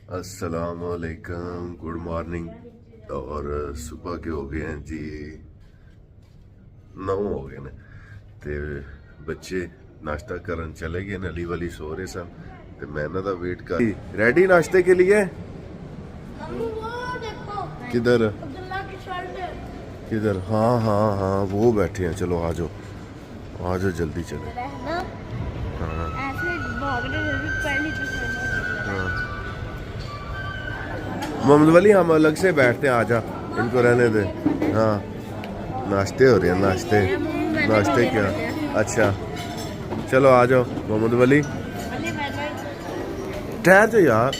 अस्सलामुअलैकुम, good morning. और सुबह के हो गए हैं जी 9 हो गए ने ते बच्चे नाश्ता करन चले गए ने। अली वाली सो रहे सन ते मैं इन्हां दा वेट कर रेडी नाश्ते के लिए। किधर किधर? हाँ हाँ हाँ वो बैठे हैं। चलो आ जाओ आ जाओ जल्दी चलो। हाँ मोहम्मद वली हम अलग से बैठते हैं, आजा इनको रहने दे। हाँ नाश्ते हो रहे हैं, नाश्ते नाश्ते क्या? अच्छा चलो आ जाओ मोहम्मद वली। ठहर जाओ यार।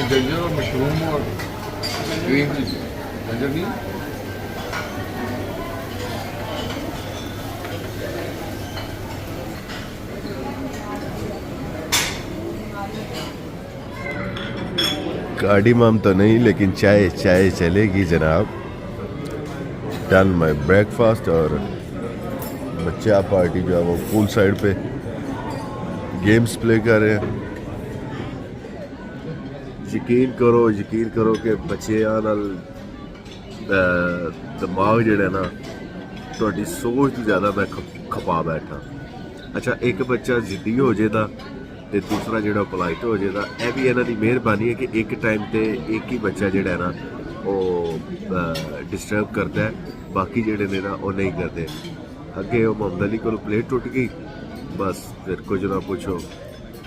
जंजर और मशरूम और ग्रीन जंजर नहीं। गाड़ी माम तो नहीं लेकिन चाय चाय चलेगी जनाब। डन माई ब्रेकफास्ट और बच्चा पार्टी जो है वो पूल साइड पे गेम्स प्ले कर रहे हैं। यकीन करो कि बच्चे नाल दिमाग जेड़ा ना थोड़ी सोच तो ज़्यादा मैं खपा बैठा। अच्छा एक बच्चा जिद्दी हो जाता ते दूसरा जेड़ा पोलाइट हो जाता। यह भी इन्हां दी मेहरबानी है कि एक टाइम ते एक ही बच्चा जेड़ा है ना वो डिस्टर्ब करता है, बाकी जेड़े ने ना वो नहीं करते। अगे वो मोहम्मद अली को प्लेट टुट गई, बस फिर कुछ ना पूछो,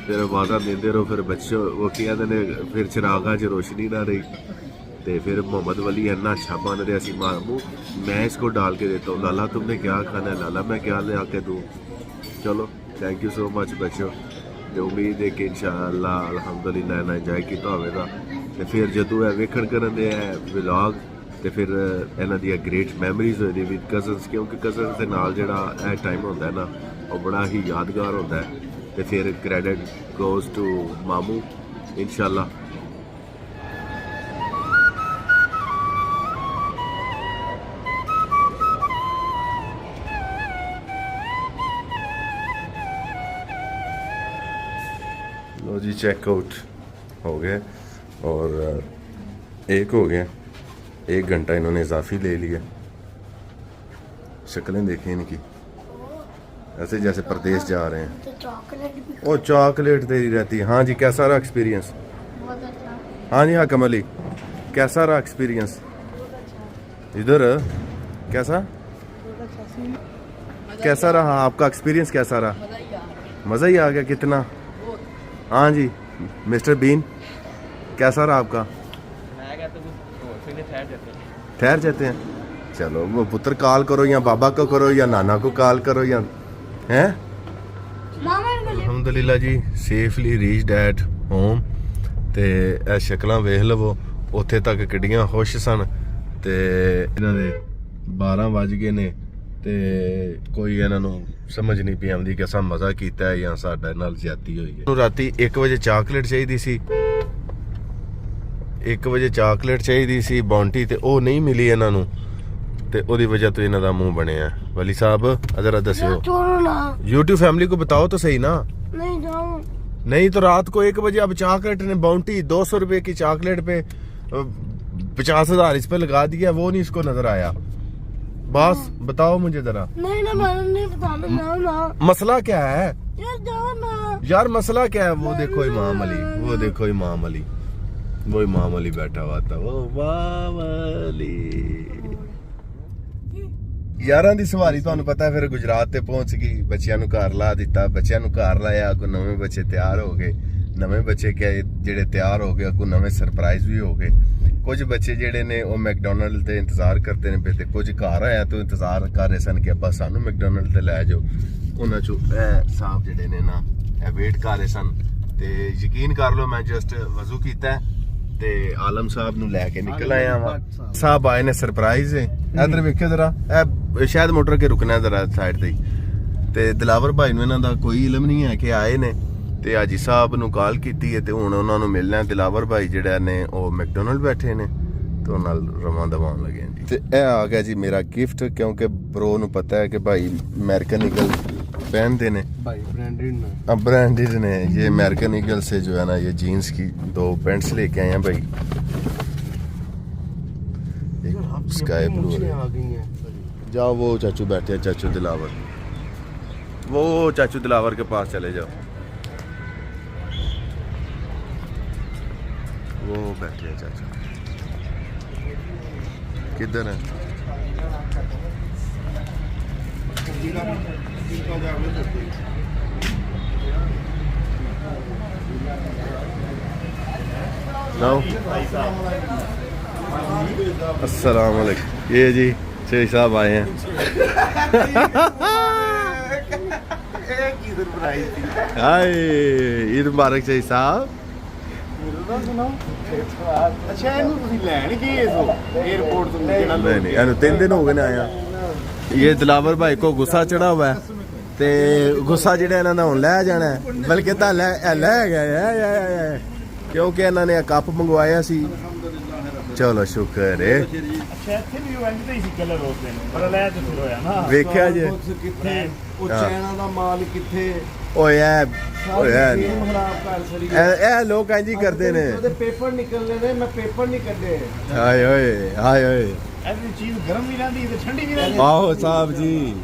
फिर आवाज़ा देंदे रहो, फिर बच्चे वो कहते ने फिर चिरागा च रोशनी ना रही। तो फिर मोहम्मद वली अन्ना अच्छा बन रहा सी मामू, मैं इसको डाल के देता हूँ। लाला तुमने क्या खाना है? लाला मैं क्या ले आके दूँ? चलो थैंक यू सो मच बच्चों। तो उम्मीद है कि इंशाअल्लाह अल्हम्दुलिल्लाह ना इंजॉय किया होगा। तो फिर जदों है वेखण करन दे व्लॉग तो फिर इन्हां दी ग्रेट मैमरीज होती विद कजन्स, क्योंकि कजन्स के नाल जेड़ा टाइम होंदा है ना वो बड़ा ही यादगार होता है। तो फिर क्रेडिट गोज टू मामू इंशाअल्लाह। लो जी चेकआउट हो गए और एक हो गया, 1 घंटा इन्होंने इजाफी ले लिया। शक्लें देखें इनकी, ऐसे जैसे प्रदेश जा रहे हैं। वो चॉकलेट तेरी रहती है। हाँ जी कैसा रहा एक्सपीरियंस? हाँ जी हाँ कमली कैसा रहा एक्सपीरियंस? इधर कैसा कैसा रहा आपका एक्सपीरियंस? कैसा रहा? मज़ा ही आ गया कितना? हाँ जी मिस्टर बीन कैसा रहा आपका? ठहर जाते हैं। चलो वो पुत्र कॉल करो या बाबा को करो या नाना को कॉल करो या हैं। अल्हम्दुलिल्लाह जी सेफली रीच्ड एट होम। ते ए शक्लां वेख लवो, उत्थे तक किड्डियां खुश सन ते इन्हां दे 12 वज गए ने ते कोई इन्हां नूं समझ नहीं पई आंदी कि असां मज़ा कीता है या साडे नाल ज्यादती होई है। राती 1 बजे चॉकलेट चाहिदी सी, 1 बजे चॉकलेट चाहिदी सी बाउंटी ते ओ नहीं मिली इन्हां नूं ते ओदी वजह तो इन्हां दा मुंह बनिया। वली साहब जरा दस्यो, यूट्यूब फैमिली को बताओ तो सही ना। नहीं जाऊं नहीं तो रात को 1 बजे अब चॉकलेट ने बाउंटी 200 रुपए की चॉकलेट पे 50,000 इस पे लगा दिया, वो नहीं इसको नजर आया। बस बताओ मुझे जरा। नहीं ना नहीं बताना ना। मसला क्या है यार मसला क्या है? वो देखो इमाम अली, वो देखो इमाम अली, वो इमाम अली बैठा हुआ था। वो इमाम अली यारां दी सवारी तुहानू पता है फिर गुजरात ते पहुंच गई, बच्चियां नू घर ला दिता, बच्चियां नू घर लाया, कोई नवे बच्चे तैयार हो गए, नवे बच्चे क्या जेड़े तैयार हो गए, कोई नवे सरप्राइज भी हो गए। कुछ बच्चे जेड़े ने वो मैकडोनल्ड ते इंतजार करते ने पे, कुछ घर आया तो इंतजार कर रहे सन कि अब्बा सानू मैकडोनल्ड ते लै जाओ। उन्हां चों साहब जेड़े ने ना वेट कर रहे सन। ते यकीन कर लो मैं जस्ट वजू कीता ते आलम साहब नू लैके निकल आया वा। साहब आए ने सरप्राइज है। इधर वेखियो जरा, शायद मोटर के रुकना जरा साइड ते दिलावर भाई नू इन्हां दा कोई इलम नहीं है कि आए ने। ਤੇ ਹਾਜੀ ਸਾਹਿਬ ਨੂੰ ਕਾਲ ਕੀਤੀ ਹੈ ਤੇ ਹੁਣ ਉਹਨਾਂ ਨੂੰ ਮਿਲਣਾ। ਦਿਲਾਵਰ ਭਾਈ ਜਿਹੜਾ ਨੇ ਉਹ ਮੈਕਡੋਨਲਡ ਬੈਠੇ ਨੇ ਤੇ ਉਹਨਾਂ ਨਾਲ ਰਵਾਂ ਦਵਾਉਣ ਲੱਗੇ ਜੀ। ਤੇ ਇਹ ਆ ਗਿਆ ਜੀ ਮੇਰਾ ਗਿਫਟ, ਕਿਉਂਕਿ ਬ్రో ਨੂੰ ਪਤਾ ਹੈ ਕਿ ਭਾਈ अमेरिकन ईगल पहनते ने भाई ब्रांडेड ना, अब ब्रांडेड ने। ये अमेरिकन ईगल से जो है ना ये जीन्स की 2 पैंट्स लेके आए हैं भाई। एक स्काई ब्लू आ गई हैं। जाओ वो चाचू बैठे हैं, चाचू दिलावर, वो चाचू दिलावर के पास चले जाओ, वो बैठे हैं चाचू। किधर है? अस्सलाम वालेकुम। ये जी शेख साहब आए हैं। हाय ईद मुबारक शेख साहब। अच्छा ਇਹਨੂੰ ਤੁਸੀਂ ਲੈਣ ਗਏ ਸੋ 에어ਪੋਰਟ ਤੋਂ ਜਿਹੜਾ नहीं नहीं ਇਹਨੂੰ 3 दिन हो गए ने आया। ये दिलावर भाई को गुस्सा चढ़ा हुआ है ਤੇ ਗੁੱਸਾ ਜਿਹੜਾ ਇਹਨਾਂ ਦਾ ਹੁਣ ਲੈ ਜਾਣਾ ਹੈ, ਬਲਕਿ ਤਾਂ ਲੈ ਗਏ ਹੈ ਕਿਉਂਕਿ ਇਹਨਾਂ ਨੇ ਕੱਪ ਮੰਗਵਾਇਆ ਸੀ। ਚਲੋ ਸ਼ੁਕਰ ਹੈ। ਅੱਛਾ ਇੱਥੇ ਵੀ ਵੰਜ ਤੇ ਹੀ ਸੀ ਕਲਰ ਉਸ ਦਿਨ ਪਰ ਲੈ ਤੇ ਫਿਰ ਹੋਇਆ ਨਾ। ਵੇਖਿਆ ਜੇ ਕਿੱਥੇ ਉਹ ਚਾਈਨਾ ਦਾ ਮਾਲ ਕਿੱਥੇ ਓਏ ਖਰਾਬ ਕਰ ਸਰੀ ਇਹ ਲੋਕ ਇੰਜ ਹੀ ਕਰਦੇ ਨੇ। ਉਹਦੇ ਪੇਪਰ ਨਿਕਲਨੇ ਨੇ, ਮੈਂ ਪੇਪਰ ਨਹੀਂ ਕੱਢੇ। ਹਾਏ ਓਏ ਹਾਏ ਓਏ ਐਵਰੀ ਚੀਜ਼ ਗਰਮ ਵੀ ਰਹਿੰਦੀ ਤੇ ਠੰਡੀ ਵੀ ਰਹਿੰਦੀ। ਆਹੋ ਸਾਹਿਬ ਜੀ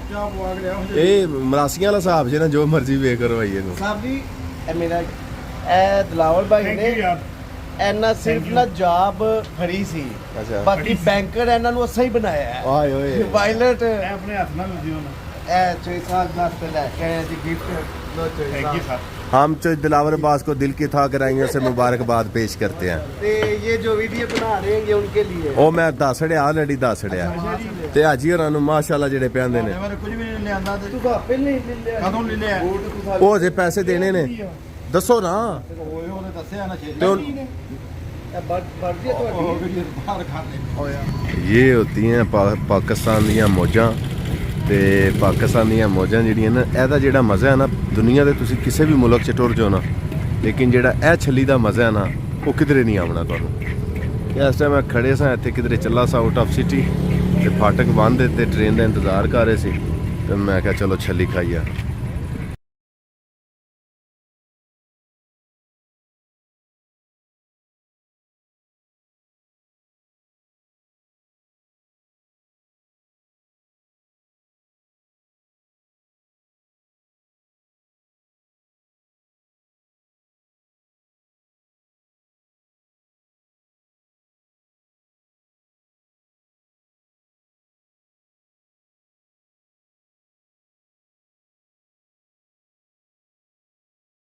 ਕਿਆ ਬਵਾਗ ਲਿਆ ਇਹ ਮਰਾਸੀਆਂ ਵਾਲਾ ਹਿਸਾਬ ਜੇ ਨਾ ਜੋ ਮਰਜ਼ੀ ਵੇ ਕਰਵਾਈ ਇਹਨੂੰ। ਸਾਹਿਬ ਜੀ ਇਹ ਮੇਰਾ ਇਹ ਦਿਲਾਵਰ ਭਾਈ ਥੈਂਕ ਨੇ ਯੂ ਯਾਰ। ਇਹਨਾਂ ਸਿਰਫ ਨਾ ਜਾਬ ਫੜੀ ਸੀ, ਅੱਛਾ ਬਾਕੀ ਬੈਂਕਰ ਇਹਨਾਂ ਨੂੰ ਅਸਾਂ ਹੀ ਬਣਾਇਆ ਹੈ। ਆਏ ਓਏ ਵਾਇਲਟ ਇਹ ਆਪਣੇ ਹੱਥ ਨਾਲ ਦਿਓ ਨਾ। ਇਹ ਚੋਇਸਾਂ ਵਾਸਤੇ ਲੈ ਕੇ ਆਏ ਜੀ ਗਿਫਟ। ਲੋ ਥੈਂਕ ਯੂ ਚੋਇਸਾਂ। ਸਰ। हम तो दिलावर अब्बास को दिल की था कराएंगे उसे मुबारकबाद पेश करते हैं। ਤੇ ਇਹ ਜੋ ਵੀਡੀਓ ਬਣਾ ਰਹੇ हैं ये उनके लिए ਉਹ ਮੈਂ ਦੱਸ ਰਿਹਾ ਆਲਰੇਡੀ ਦੱਸ ਰਿਹਾ ਤੇ ਹਾਜੀ ਹੋਰਾਂ ਨੂੰ ਮਾਸ਼ਾਅੱਲਾ ਜਿਹੜੇ ਪਿਆਂਦੇ ਨੇ ਮੈਨੇ ਕੁਝ ਵੀ ਨਹੀਂ ਲਿਆਂਦਾ ਤੇ ਤੂੰ ਆਪੇ ਨਹੀਂ ਲਿਆ। ਕਦੋਂ ਲੈ ਲਿਆ? ਉਹ ਜੇ ਪੈਸੇ ਦੇਣੇ ਨੇ ਦੱਸੋ ਨਾ। ਹੋਏ ਉਹਨੇ ਦੱਸਿਆ ਨਾ ਛੇ ਤੇ ਉਹ- ਇਹ बढ़ती है ਤੁਹਾਡੀ ਬਾਹਰ ਖਾਣੇ ਹੋਇਆ। ये होती हैं पाकिस्तान ਦੀਆਂ ਮੌਜਾਂ ਤੇ ਪਾਕਿਸਤਾਨ ਦੀਆਂ ਮੌਜਾਂ ਜਿਹੜੀਆਂ ਨਾ ਇਹਦਾ ਜਿਹੜਾ ਮਜ਼ਾ ਹੈ ਨਾ ਦੁਨੀਆ ਦੇ ਤੁਸੀਂ ਕਿਸੇ ਵੀ ਮੁਲਕ 'ਚ ਟੁਰ ਜਾਓ ਨਾ, ਲੇਕਿਨ ਜਿਹੜਾ ਇਹ ਛੱਲੀ ਦਾ ਮਜ਼ਾ ਹੈ ਨਾ ਉਹ ਕਿਧਰੇ ਨਹੀਂ ਆਉਣਾ ਤੁਹਾਨੂੰ। ਇਸ ਟਾਈਮ ਮੈਂ ਖੜੇ ਸਾਂ ਇੱਥੇ ਕਿਧਰੇ ਚੱਲਾ ਸਾਂ ਆਊਟ ਆਫ ਸਿਟੀ ਤੇ ਫਾਟਕ ਬੰਦ ਤੇ ਟ੍ਰੇਨ ਦਾ ਇੰਤਜ਼ਾਰ ਕਰ ਰਹੇ ਸੀ ਤੇ ਮੈਂ ਕਿਹਾ ਚਲੋ ਛੱਲੀ ਖਾਈਏ।